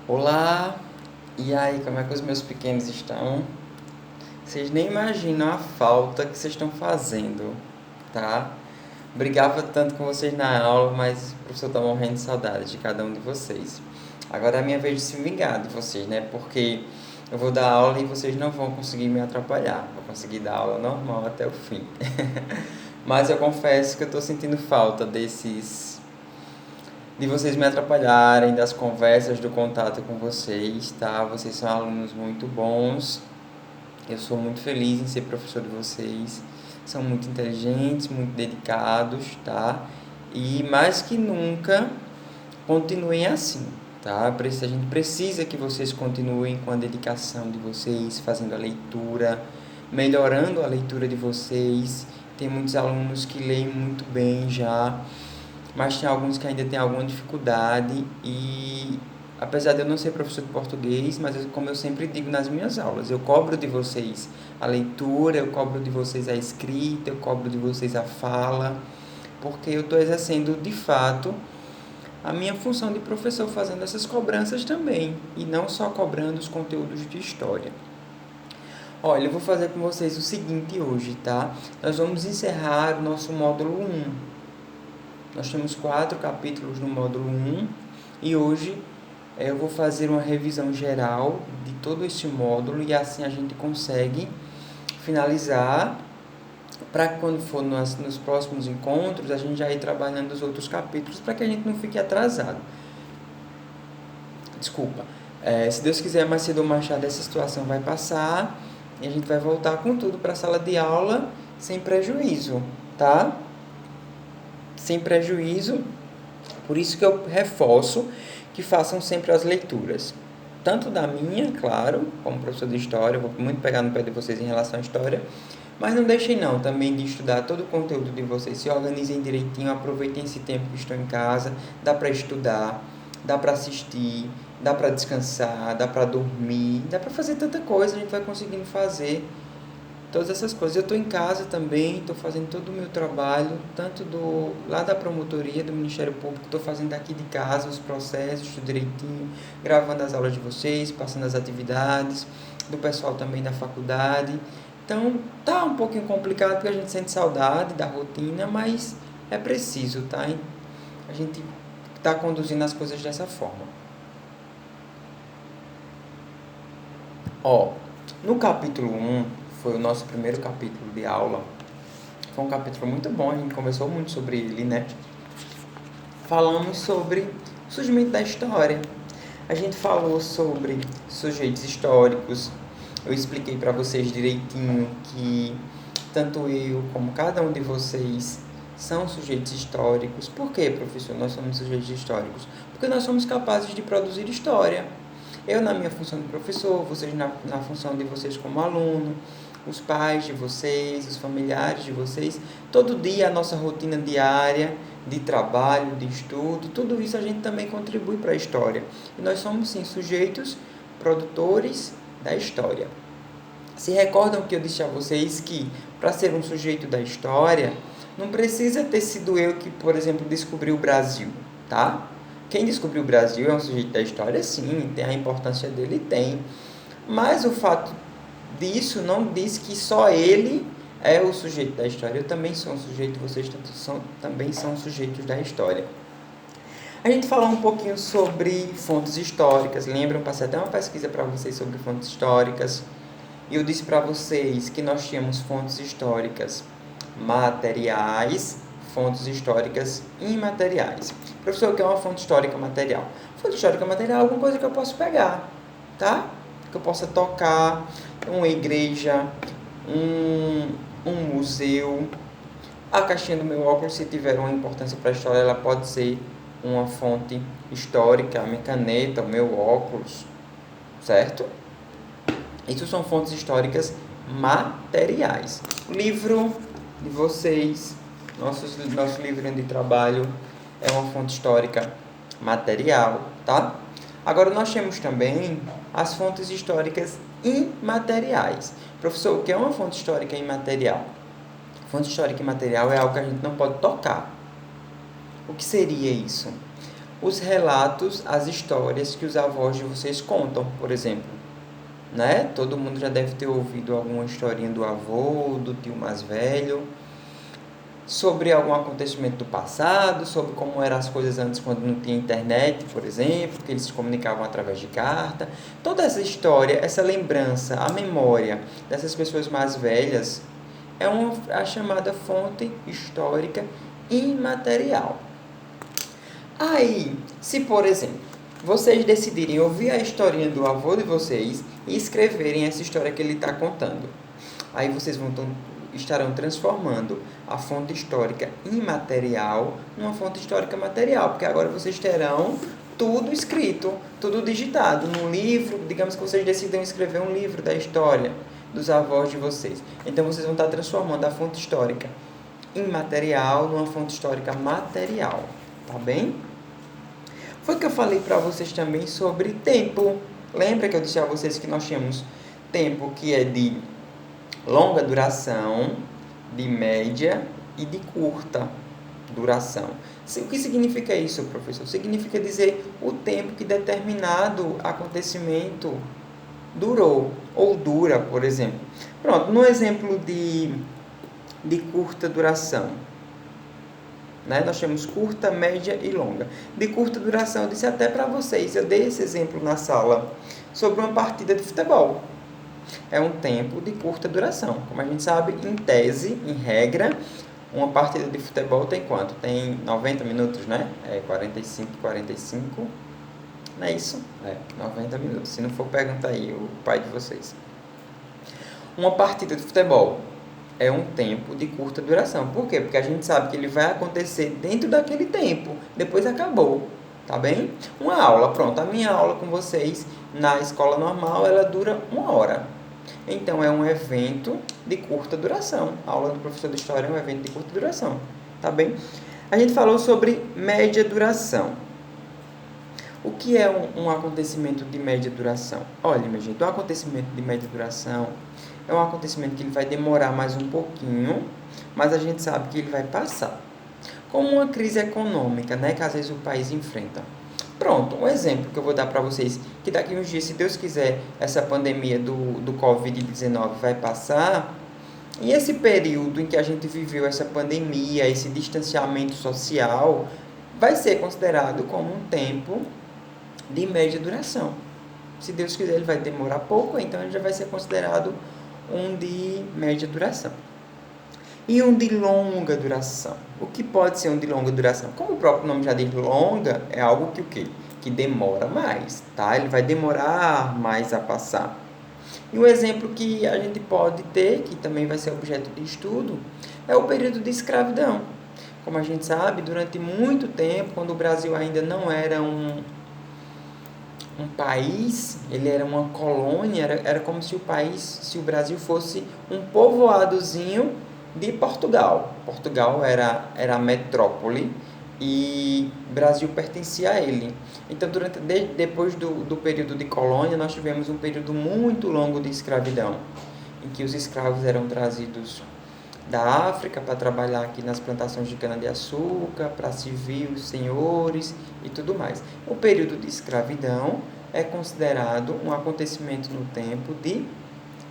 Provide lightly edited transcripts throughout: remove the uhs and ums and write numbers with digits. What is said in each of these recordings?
Olá, e aí, como é que os meus pequenos estão? Vocês nem imaginam a falta que vocês estão fazendo, tá? Brigava tanto com vocês na aula, mas o professor tá morrendo de saudade de cada um de vocês. Agora é a minha vez de se vingar de vocês, né? Porque eu vou dar aula e vocês não vão conseguir me atrapalhar. Vou conseguir dar aula normal até o fim. Mas eu confesso que eu tô sentindo falta de vocês me atrapalharem, das conversas, do contato com vocês, tá? Vocês são alunos muito bons. Eu sou muito feliz em ser professor de vocês. São muito inteligentes, muito dedicados, tá? E mais que nunca, continuem assim, tá? A gente precisa que vocês continuem com a dedicação de vocês, fazendo a leitura, melhorando a leitura de vocês. Tem muitos alunos que leem muito bem já, mas tem alguns que ainda têm alguma dificuldade e apesar de eu não ser professor de português, mas como eu sempre digo nas minhas aulas, eu cobro de vocês a leitura, eu cobro de vocês a escrita, eu cobro de vocês a fala, porque eu estou exercendo de fato a minha função de professor fazendo essas cobranças também, e não só cobrando os conteúdos de história. Olha, eu vou fazer com vocês o seguinte hoje, tá? Nós vamos encerrar o nosso módulo 1. Nós temos 4 capítulos no módulo 1 e hoje eu vou fazer uma revisão geral de todo este módulo e assim a gente consegue finalizar para quando for nos próximos encontros a gente já ir trabalhando os outros capítulos para que a gente não fique atrasado. Desculpa. Se Deus quiser, mais cedo ou mais tarde essa situação vai passar e a gente vai voltar com tudo para a sala de aula sem prejuízo, tá? Sem prejuízo. Por isso que eu reforço que façam sempre as leituras. Tanto da minha, claro, como professor de história, eu vou muito pegar no pé de vocês em relação à história, mas não deixem não também de estudar todo o conteúdo de vocês, se organizem direitinho, aproveitem esse tempo que estão em casa, dá para estudar, dá para assistir, dá para descansar, dá para dormir, dá para fazer tanta coisa, a gente vai conseguindo fazer todas essas coisas. Eu estou em casa também, estou fazendo todo o meu trabalho, tanto lá da promotoria, do Ministério Público, estou fazendo aqui de casa os processos, tudo direitinho, gravando as aulas de vocês, passando as atividades, do pessoal também da faculdade. Então, tá um pouquinho complicado porque a gente sente saudade da rotina, mas é preciso, tá? A gente está conduzindo as coisas dessa forma. Ó, no capítulo 1, foi o nosso primeiro capítulo de aula. Foi um capítulo muito bom, a gente conversou muito sobre ele, né? Falamos sobre o surgimento da história. A gente falou sobre sujeitos históricos. Eu expliquei para vocês direitinho que tanto eu como cada um de vocês são sujeitos históricos. Por quê, professor, nós somos sujeitos históricos? Porque nós somos capazes de produzir história. Eu na minha função de professor, vocês na função de vocês como aluno, os pais de vocês, os familiares de vocês, todo dia a nossa rotina diária de trabalho, de estudo, tudo isso a gente também contribui para a história. E nós somos, sim, sujeitos produtores da história. Se recordam que eu disse a vocês que, para ser um sujeito da história, não precisa ter sido eu que, por exemplo, descobri o Brasil, tá? Quem descobriu o Brasil é um sujeito da história, sim, tem a importância dele, tem. Mas o fato disso não diz que só ele é o sujeito da história. Eu também sou um sujeito, vocês também são sujeitos da história. A gente falou um pouquinho sobre fontes históricas. Lembram? Passei até uma pesquisa para vocês sobre fontes históricas. E eu disse para vocês que nós tínhamos fontes históricas materiais, fontes históricas imateriais. Professor, o que é uma fonte histórica material? Fonte histórica material é alguma coisa que eu posso pegar, tá? Que eu possa tocar, uma igreja, um museu. A caixinha do meu óculos, se tiver uma importância para a história, ela pode ser uma fonte histórica, a minha caneta, o meu óculos, certo? Isso são fontes históricas materiais. O livro de vocês, nosso livro de trabalho, é uma fonte histórica material, tá? Agora, nós temos também as fontes históricas imateriais. Professor, o que é uma fonte histórica imaterial? Fonte histórica imaterial é algo que a gente não pode tocar. O que seria isso? os relatos, as histórias que os avós de vocês contam, por exemplo. Né? Todo mundo já deve ter ouvido alguma historinha do avô, do tio mais velho, sobre algum acontecimento do passado, sobre como eram as coisas antes quando não tinha internet, por exemplo, que eles se comunicavam através de carta. Toda essa história, essa lembrança, a memória dessas pessoas mais velhas é a chamada fonte histórica imaterial. Aí, se por exemplo, vocês decidirem ouvir a historinha do avô de vocês e escreverem essa história que ele está contando, aí vocês estarão transformando a fonte histórica imaterial numa fonte histórica material, porque agora vocês terão tudo escrito, tudo digitado num livro. Digamos que vocês decidam escrever um livro da história dos avós de vocês. Então vocês vão estar transformando a fonte histórica imaterial numa fonte histórica material, tá bem? Foi que eu falei para vocês também sobre tempo. Lembra que eu disse a vocês que nós tínhamos tempo que é de longa duração, de média e de curta duração. O que significa isso, professor? Significa dizer o tempo que determinado acontecimento durou ou dura, por exemplo. Pronto, no exemplo de curta duração, né? Nós temos curta, média e longa. De curta duração, eu disse até para vocês, eu dei esse exemplo na sala, sobre uma partida de futebol. É um tempo de curta duração. Como a gente sabe, em tese, em regra, uma partida de futebol tem quanto? Tem 90 minutos, né? 45. Não é isso? 90 minutos. Se não for, pergunta aí o pai de vocês. Uma partida de futebol é um tempo de curta duração. Por quê? Porque a gente sabe que ele vai acontecer dentro daquele tempo. Depois acabou. Tá bem? Uma aula, pronto. A minha aula com vocês na escola normal, ela dura 1 hora. Então, é um evento de curta duração. A aula do professor de história é um evento de curta duração. Tá bem? A gente falou sobre média duração. O que é um acontecimento de média duração? Olha, minha gente, um acontecimento de média duração é um acontecimento que ele vai demorar mais um pouquinho, mas a gente sabe que ele vai passar. Como uma crise econômica, né, que às vezes o país enfrenta. Pronto, um exemplo que eu vou dar para vocês, que daqui uns dias, se Deus quiser, essa pandemia do Covid-19 vai passar, e esse período em que a gente viveu essa pandemia, esse distanciamento social, vai ser considerado como um tempo de média duração. Se Deus quiser, ele vai demorar pouco, então ele já vai ser considerado um de média duração. E um de longa duração. O que pode ser um de longa duração? Como o próprio nome já diz, longa é algo que o quê? Que demora mais, tá? Ele vai demorar mais a passar. E um exemplo que a gente pode ter, que também vai ser objeto de estudo, é o período de escravidão. Como a gente sabe, durante muito tempo, quando o Brasil ainda não era um país, ele era uma colônia, era como se o Brasil fosse um povoadozinho de Portugal. Portugal era a metrópole e o Brasil pertencia a ele. Então, depois do período de colônia, nós tivemos um período muito longo de escravidão, em que os escravos eram trazidos da África para trabalhar aqui nas plantações de cana-de-açúcar, para servir os senhores e tudo mais. O período de escravidão é considerado um acontecimento no tempo de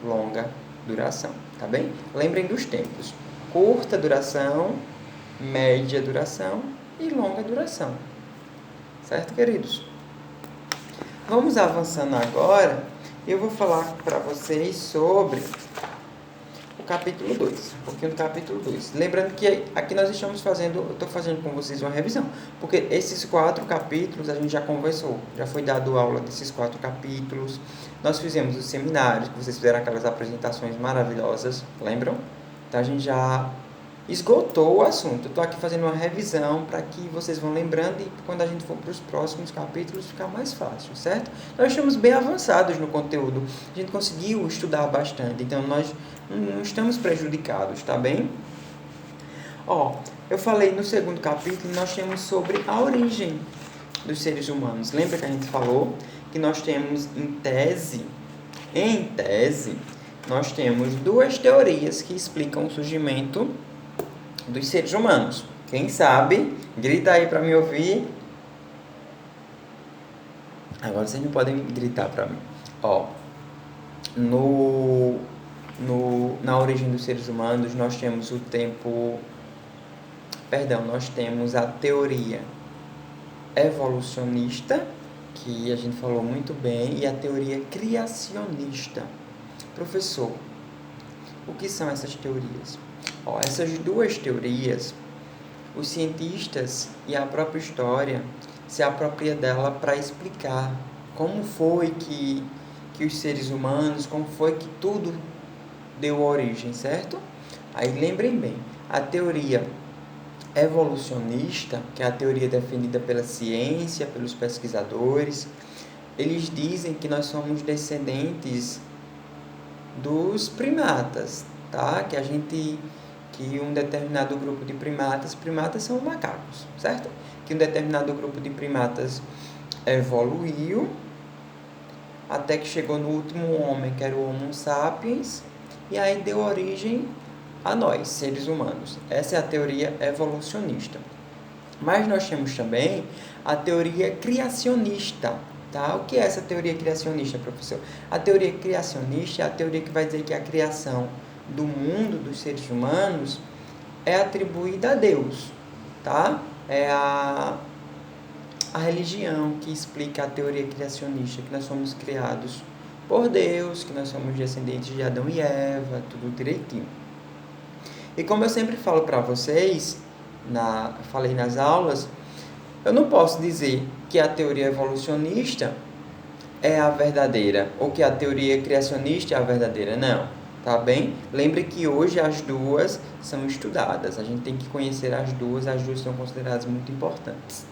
longa duração, tá bem? Lembrem dos tempos: curta duração, média duração e longa duração. Certo, queridos? Vamos avançando agora. Eu vou falar para vocês sobre o capítulo 2, um pouquinho do capítulo 2. Lembrando que aqui nós eu estou fazendo com vocês uma revisão, porque esses 4 capítulos a gente já conversou, já foi dado aula desses 4 capítulos, nós fizemos os seminários, que vocês fizeram aquelas apresentações maravilhosas, lembram? Então a gente já esgotou o assunto. Eu estou aqui fazendo uma revisão para que vocês vão lembrando e quando a gente for para os próximos capítulos ficar mais fácil, certo? Nós estamos bem avançados no conteúdo, a gente conseguiu estudar bastante, então nós não estamos prejudicados, tá bem? Eu falei no segundo capítulo, nós temos sobre a origem dos seres humanos. Lembra que a gente falou que nós temos em tese, nós temos 2 teorias que explicam o surgimento dos seres humanos. Quem sabe, grita aí para me ouvir. Agora vocês não podem gritar para mim. Ó, no, na origem dos seres humanos, nós temos nós temos a teoria evolucionista, que a gente falou muito bem, e a teoria criacionista. Professor, o que são essas teorias? Ó, essas duas teorias, os cientistas e a própria história se apropria dela para explicar como foi que os seres humanos, como foi que tudo deu origem, certo? Aí lembrem bem, a teoria evolucionista, que é a teoria defendida pela ciência, pelos pesquisadores, eles dizem que nós somos descendentes dos primatas, tá? Que um determinado grupo de primatas são macacos, certo? Que um determinado grupo de primatas evoluiu até que chegou no último homem, que era o Homo sapiens, e aí deu origem a nós, seres humanos. Essa é a teoria evolucionista. Mas nós temos também a teoria criacionista, tá? O que é essa teoria criacionista, professor? A teoria criacionista é a teoria que vai dizer que a criação do mundo, dos seres humanos, é atribuída a Deus, tá? É a religião que explica a teoria criacionista, que nós somos criados por Deus, que nós somos descendentes de Adão e Eva, tudo direitinho. E como eu sempre falo para vocês, falei nas aulas, eu não posso dizer que a teoria evolucionista é a verdadeira, ou que a teoria criacionista é a verdadeira, não, tá bem? Lembre que hoje as duas são estudadas, a gente tem que conhecer as duas são consideradas muito importantes.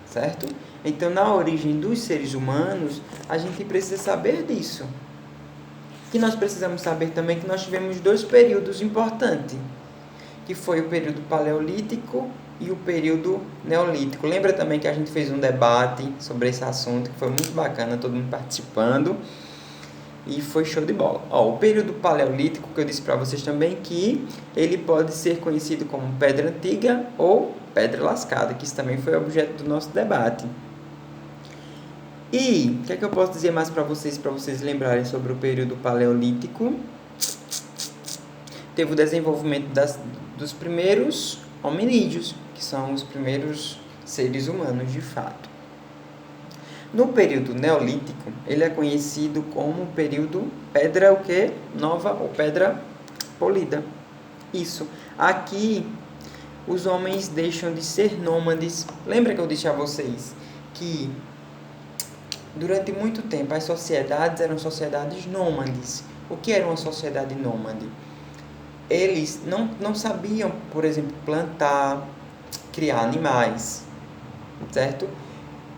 Certo? Então, na origem dos seres humanos, a gente precisa saber disso. Que nós precisamos saber também que nós tivemos 2 períodos importantes, que foi o período paleolítico e o período neolítico. Lembra também que a gente fez um debate sobre esse assunto, que foi muito bacana, todo mundo participando, e foi show de bola. Ó, o período paleolítico, que eu disse para vocês também, que ele pode ser conhecido como pedra antiga ou pedra lascada, que isso também foi objeto do nosso debate. E o que é que eu posso dizer mais para vocês lembrarem sobre o período paleolítico? Teve o desenvolvimento dos primeiros hominídeos, que são os primeiros seres humanos de fato. No período neolítico, ele é conhecido como período pedra o quê? Nova ou pedra polida. Isso. Aqui, os homens deixam de ser nômades. Lembra que eu disse a vocês que durante muito tempo as sociedades eram sociedades nômades. O que era uma sociedade nômade? Eles não sabiam, por exemplo, plantar, criar animais, certo?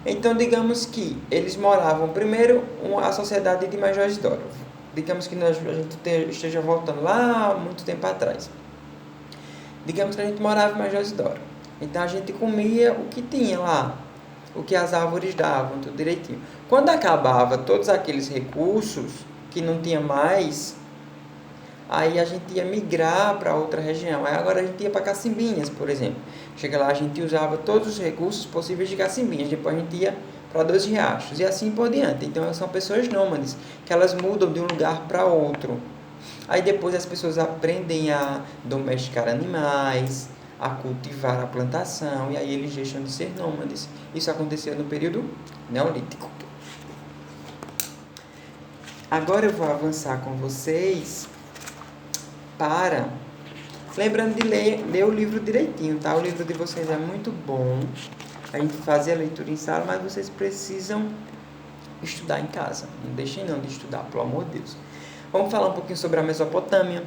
Então, digamos que eles moravam, primeiro, a sociedade de Mohenjo-Daro. Digamos que a gente esteja voltando lá muito tempo atrás. Digamos que a gente morava em Mohenjo-Daro. Então, a gente comia o que tinha lá, o que as árvores davam, tudo direitinho. Quando acabava todos aqueles recursos que não tinha mais, aí a gente ia migrar para outra região. Aí agora a gente ia para Cacimbinhas, por exemplo. Chega lá, a gente usava todos os recursos possíveis de Cacimbinhas. Depois a gente ia para Dois Riachos e assim por diante. Então são pessoas nômades, que elas mudam de um lugar para outro. Aí depois as pessoas aprendem a domesticar animais, a cultivar a plantação, e aí eles deixam de ser nômades. Isso aconteceu no período neolítico. Agora eu vou avançar com vocês para... Lembrando de ler o livro direitinho, tá? O livro de vocês é muito bom. A gente fazia a leitura em sala, mas vocês precisam estudar em casa. Não deixem não de estudar, pelo amor de Deus. Vamos falar um pouquinho sobre a Mesopotâmia.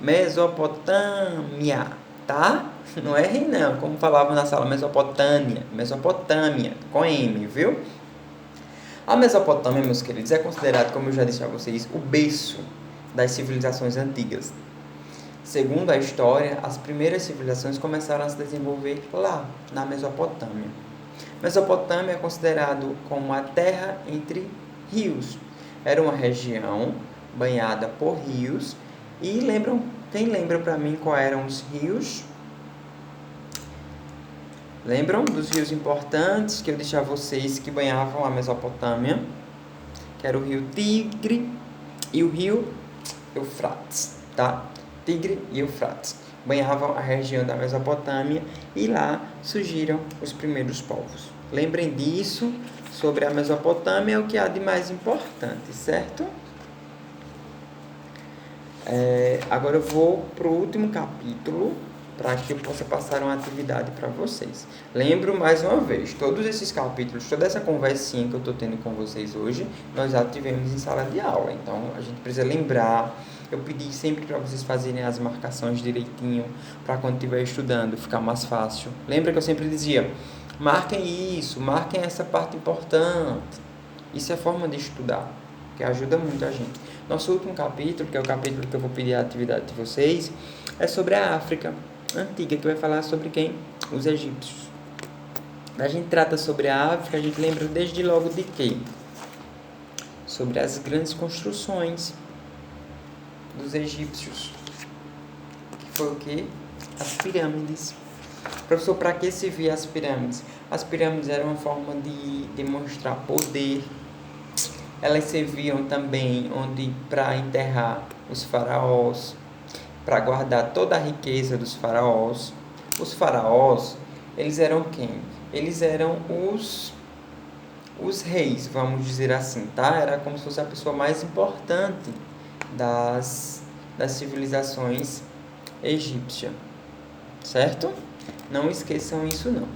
Mesopotâmia, tá? Não errem não, como falavam na sala, Mesopotâmia, com M, viu? A Mesopotâmia, meus queridos, é considerado, como eu já disse a vocês, o berço das civilizações antigas. Segundo a história, as primeiras civilizações começaram a se desenvolver lá, na Mesopotâmia. Mesopotâmia é considerado como a terra entre rios. Era uma região banhada por rios. E quem lembra para mim quais eram os rios? Lembram dos rios importantes que eu disse a vocês que banhavam a Mesopotâmia? Que era o rio Tigre e o rio Eufrates, tá? Tigre e Eufrates banhavam a região da Mesopotâmia e lá surgiram os primeiros povos. Lembrem disso, sobre a Mesopotâmia é o que há de mais importante, certo? Agora eu vou para o último capítulo, para que eu possa passar uma atividade para vocês. Lembro mais uma vez, todos esses capítulos, toda essa conversinha que eu estou tendo com vocês hoje, nós já tivemos em sala de aula. Então, a gente precisa lembrar. Eu pedi sempre para vocês fazerem as marcações direitinho, para quando estiver estudando ficar mais fácil. Lembra que eu sempre dizia, marquem isso, marquem essa parte importante. Isso é forma de estudar, que ajuda muito a gente. Nosso último capítulo, que é o capítulo que eu vou pedir a atividade de vocês, é sobre a África antiga, que vai falar sobre quem? Os egípcios. A gente trata sobre a África, a gente lembra desde logo de quê? Sobre as grandes construções dos egípcios. Que foi o quê? As pirâmides. Professor, para que serviam as pirâmides? As pirâmides eram uma forma de demonstrar poder. Elas serviam também para enterrar os faraós, para guardar toda a riqueza dos faraós. Os faraós, eles eram quem? Eles eram os reis, vamos dizer assim, tá? Era como se fosse a pessoa mais importante das civilizações egípcias, certo? Não esqueçam isso não.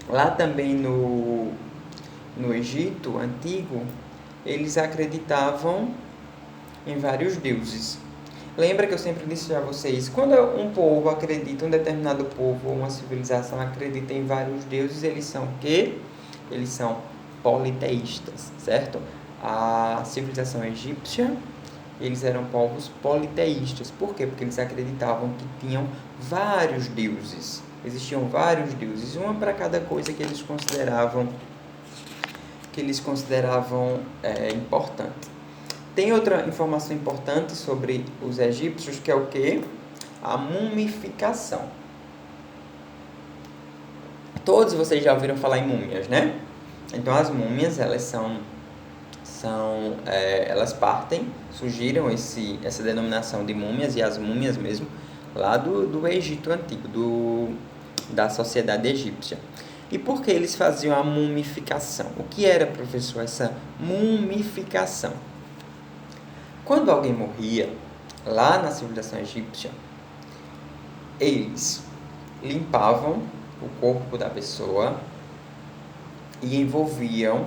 Lá também no Egito Antigo, eles acreditavam em vários deuses. Lembra que eu sempre disse a vocês, quando um povo acredita, um determinado povo ou uma civilização acredita em vários deuses, eles são o quê? Eles são politeístas, certo? A civilização egípcia, eles eram povos politeístas. Por quê? Porque eles acreditavam que tinham vários deuses. Existiam vários deuses, uma para cada coisa que eles consideravam importante. Tem outra informação importante sobre os egípcios, que é o quê? A mumificação. Todos vocês já ouviram falar em múmias, né? Então, as múmias, elas elas surgiram essa denominação de múmias, e as múmias mesmo, lá do Egito Antigo, da sociedade egípcia. E por que eles faziam a mumificação? O que era, professor, essa mumificação? Quando alguém morria, lá na civilização egípcia, eles limpavam o corpo da pessoa e envolviam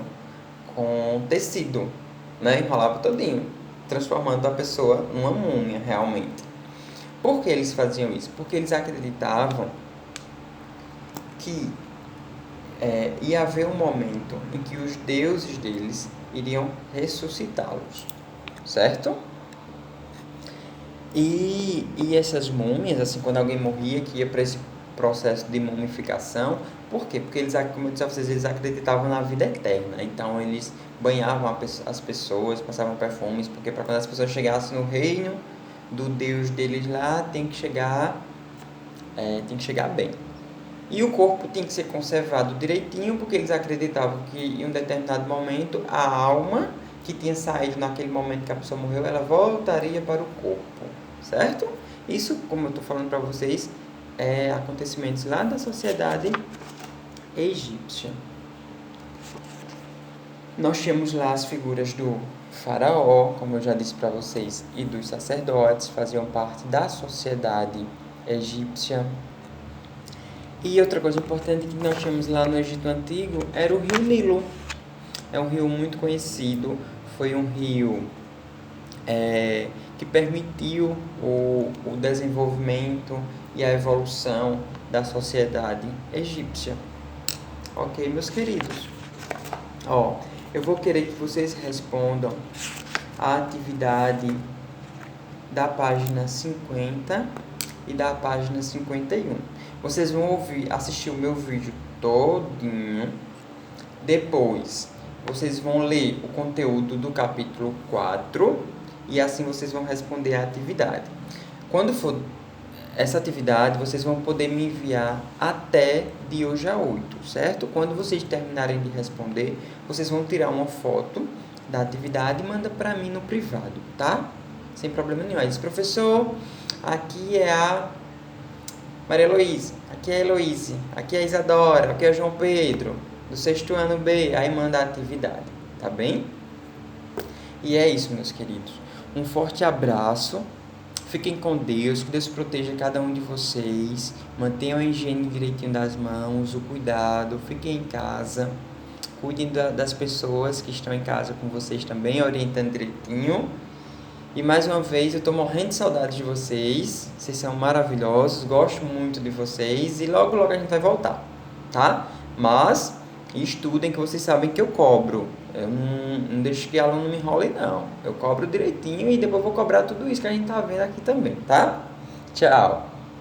com tecido, né? Enrolava todinho, transformando a pessoa numa múmia, realmente. Por que eles faziam isso? Porque eles acreditavam que ia haver um momento em que os deuses deles iriam ressuscitá-los, certo? E essas múmias, assim, quando alguém morria, que ia para esse processo de mumificação, por quê? Porque eles, como eu disse a vocês, eles acreditavam na vida eterna. Então eles banhavam as pessoas, passavam perfumes, porque para quando as pessoas chegassem no reino do Deus deles lá, tem que chegar bem. E o corpo tinha que ser conservado direitinho, porque eles acreditavam que em um determinado momento a alma que tinha saído naquele momento que a pessoa morreu, ela voltaria para o corpo, certo? Isso, como eu estou falando para vocês, é acontecimentos lá da sociedade egípcia. Nós temos lá as figuras do faraó, como eu já disse para vocês, e dos sacerdotes, faziam parte da sociedade egípcia. E outra coisa importante que nós tínhamos lá no Egito Antigo era o rio Nilo. É um rio muito conhecido, foi um rio que permitiu o desenvolvimento e a evolução da sociedade egípcia. Ok, meus queridos? Eu vou querer que vocês respondam a atividade da página 50 e da página 51. Vocês vão assistir o meu vídeo todinho. Depois, vocês vão ler o conteúdo do capítulo 4 e assim vocês vão responder a atividade. Quando for essa atividade vocês vão poder me enviar até de hoje a 8, certo? Quando vocês terminarem de responder, vocês vão tirar uma foto da atividade e manda para mim no privado, tá? Sem problema nenhum. Aí diz, professor, aqui é a Maria Heloísa, aqui é a Heloíse, aqui é a Isadora, aqui é o João Pedro, do 6º ano B, aí manda a atividade, tá bem? E é isso, meus queridos. Um forte abraço, fiquem com Deus, que Deus proteja cada um de vocês, mantenham a higiene direitinho das mãos, o cuidado, fiquem em casa, cuidem das pessoas que estão em casa com vocês também, orientando direitinho. E mais uma vez, eu estou morrendo de saudade de vocês. Vocês são maravilhosos, gosto muito de vocês. E logo, logo a gente vai voltar, tá? Mas estudem, que vocês sabem que eu cobro. Eu não deixo que aluno me enrole, não. Eu cobro direitinho e depois vou cobrar tudo isso que a gente tá vendo aqui também, tá? Tchau!